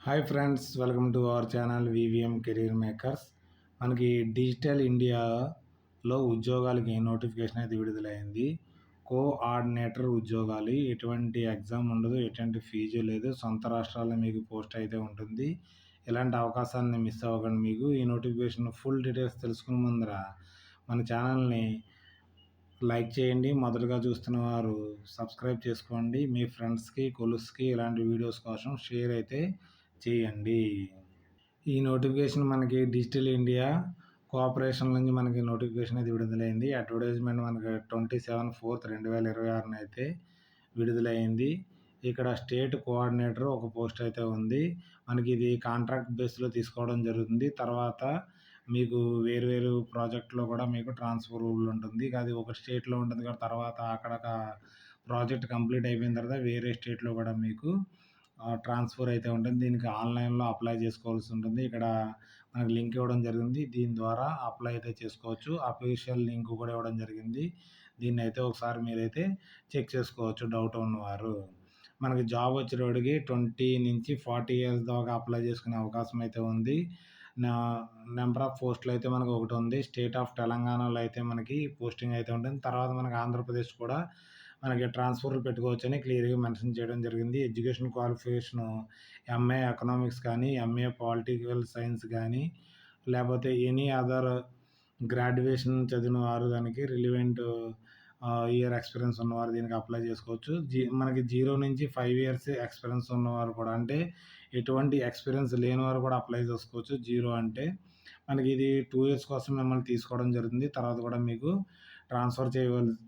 Hi friends, welcome to our channel VVM career makers. మనకి digital ఇండియాలో ఉద్యోగాలకి notification అయితే విడుదలైంది. కోఆర్డినేటర్ ఉద్యోగాలు, ఎటువంటి ఎగ్జామ్ ఉండదు, ఎటువంటి ఫీజు లేదు, సొంత రాష్ట్రాల్లో మీకు పోస్ట్ అయితే ఉంటుంది. ఇలాంటి అవకాశాన్ని మిస్ అవ్వకండి. మీకు ఈ నోటిఫికేషన్ ఫుల్ డీటెయిల్స్ తెలుసుకునే ముందర మన ఛానల్ని లైక్ చేయండి. మొదటగా చూస్తున్న వారు సబ్స్క్రైబ్ చేసుకోండి. మీ ఫ్రెండ్స్కి, కొలీగ్స్కి ఇలాంటి వీడియోస్ కోసం షేర్ అయితే చేయండి. ఈ నోటిఫికేషన్ మనకి డిజిటల్ ఇండియా కోఆపరేషన్ నుంచి మనకి నోటిఫికేషన్ అయితే విడుదలైంది. అడ్వర్టైజ్మెంట్ మనకి 27/4/2026 అయితే విడుదలైంది. ఇక్కడ స్టేట్ కోఆర్డినేటర్ ఒక పోస్ట్ అయితే ఉంది. మనకి ఇది కాంట్రాక్ట్ బేస్లో తీసుకోవడం జరుగుతుంది. తర్వాత మీకు వేరు ప్రాజెక్టులో కూడా మీకు ట్రాన్స్ఫర్ ఉంటుంది. అది ఒక స్టేట్లో ఉంటుంది కదా, తర్వాత అక్కడ ప్రాజెక్ట్ కంప్లీట్ అయిపోయిన తర్వాత వేరే స్టేట్లో కూడా మీకు ట్రాన్స్ఫర్ అయితే ఉంటుంది. దీనికి ఆన్లైన్లో అప్లై చేసుకోవాల్సి ఉంటుంది. ఇక్కడ మనకి లింక్ ఇవ్వడం జరిగింది. దీని ద్వారా అప్లై అయితే చేసుకోవచ్చు. అఫీషియల్ లింక్ కూడా ఇవ్వడం జరిగింది. దీన్ని అయితే ఒకసారి మీరైతే చెక్ చేసుకోవచ్చు డౌట్ ఉన్నవారు. మనకి జాబ్ వచ్చేటోడికి 20 నుంచి 40 ఇయర్స్ దాకా అప్లై చేసుకునే అవకాశం అయితే ఉంది. నెంబర్ ఆఫ్ పోస్టులు అయితే మనకు ఒకటి ఉంది. స్టేట్ ఆఫ్ తెలంగాణలో అయితే మనకి పోస్టింగ్ అయితే ఉంటుంది. తర్వాత మనకి ఆంధ్రప్రదేశ్ కూడా మనకి ట్రాన్స్ఫర్లు పెట్టుకోవచ్చని క్లియర్గా మెన్షన్ చేయడం జరిగింది. ఎడ్యుకేషన్ క్వాలిఫికేషను ఎంఏ ఎకనామిక్స్ కానీ, ఎంఏ పొలిటికల్ సైన్స్ కానీ, లేకపోతే ఎనీ అదర్ గ్రాడ్యుయేషన్ చదివిన వారు దానికి రిలివెంట్ ఇయర్ ఎక్స్పీరియన్స్ ఉన్నవారు దీనికి అప్లై చేసుకోవచ్చు. మనకి 0 నుంచి 5 ఇయర్స్ ఎక్స్పీరియన్స్ ఉన్నవారు కూడా, అంటే ఎటువంటి ఎక్స్పీరియన్స్ లేని వారు కూడా అప్లై చేసుకోవచ్చు. 0 అంటే మనకి ఇది 2 ఇయర్స్ కోసం మిమ్మల్ని తీసుకోవడం జరుగుతుంది. తర్వాత కూడా మీకు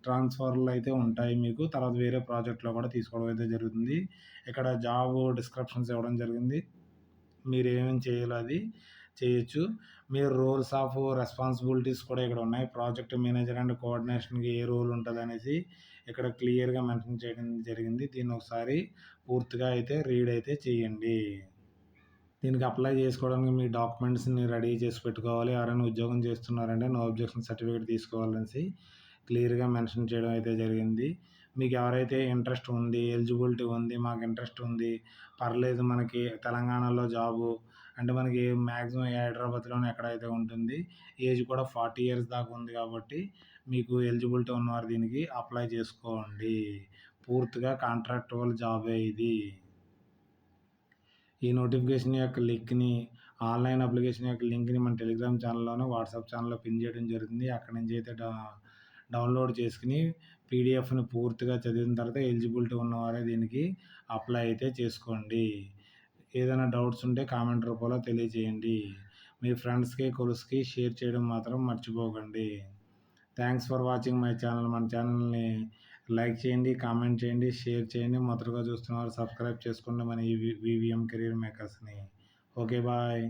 ట్రాన్స్ఫర్లు అయితే ఉంటాయి మీకు. తర్వాత వేరే ప్రాజెక్ట్లో కూడా తీసుకోవడం అయితే జరుగుతుంది. ఇక్కడ జాబ్ డిస్క్రిప్షన్స్ ఇవ్వడం జరిగింది. మీరు ఏమేమి చేయాలో అది చేయొచ్చు. మీరు రోల్స్ ఆఫ్ రెస్పాన్సిబిలిటీస్ కూడా ఇక్కడ ఉన్నాయి. ప్రాజెక్ట్ మేనేజర్ అండ్ కోఆర్డినేషన్కి ఏ రోల్ ఉంటుంది అనేసి ఇక్కడ క్లియర్గా మెన్షన్ చేయడం జరిగింది. దీన్ని ఒకసారి పూర్తిగా అయితే రీడ్ అయితే చేయండి. దీనికి అప్లై చేసుకోవడానికి మీ డాక్యుమెంట్స్ని రెడీ చేసి పెట్టుకోవాలి. ఎవరైనా ఉద్యోగం చేస్తున్నారంటే నో అబ్జెక్షన్ సర్టిఫికేట్ తీసుకోవాలనేసి క్లియర్గా మెన్షన్ చేయడం అయితే జరిగింది. మీకు ఎవరైతే ఇంట్రెస్ట్ ఉంది, ఎలిజిబిలిటీ ఉంది, మాకు ఇంట్రెస్ట్ ఉంది, పర్లేదు మనకి తెలంగాణలో జాబు అంటే మనకి మ్యాక్సిమం హైదరాబాద్లోనే ఎక్కడైతే ఉంటుంది, ఏజ్ కూడా 40 ఇయర్స్ దాకా ఉంది కాబట్టి మీకు ఎలిజిబిలిటీ ఉన్నవారు దీనికి అప్లై చేసుకోండి. పూర్తిగా కాంట్రాక్టువల్ జాబే ఇది. ఈ నోటిఫికేషన్ యొక్క లింక్ని, ఆన్లైన్ అప్లికేషన్ యొక్క లింక్ని మన టెలిగ్రామ్ ఛానల్లోనూ, వాట్సాప్ ఛానల్లో పిన్ చేయడం జరుగుతుంది. అక్కడి నుంచి అయితే డౌన్లోడ్ చేసుకుని పీడిఎఫ్ని పూర్తిగా చదివిన తర్వాత ఎలిజిబిలిటీ ఉన్నవారే దీనికి అప్లై అయితే చేసుకోండి. ఏదైనా డౌట్స్ ఉంటే కామెంట్ రూపంలో తెలియజేయండి. మీ ఫ్రెండ్స్కి, కొలీగ్స్కి షేర్ చేయడం మాత్రం మర్చిపోకండి. Thanks for watching my channel. మన ఛానల్ని లైక్ చేయండి, కామెంట్ చేయండి, షేర్ చేయండి. మొదటగా చూస్తున్నవారు సబ్స్క్రైబ్ చేసుకోండి మన ఈ వివిఎం కెరీర్ మేకర్స్ని. Okay, bye.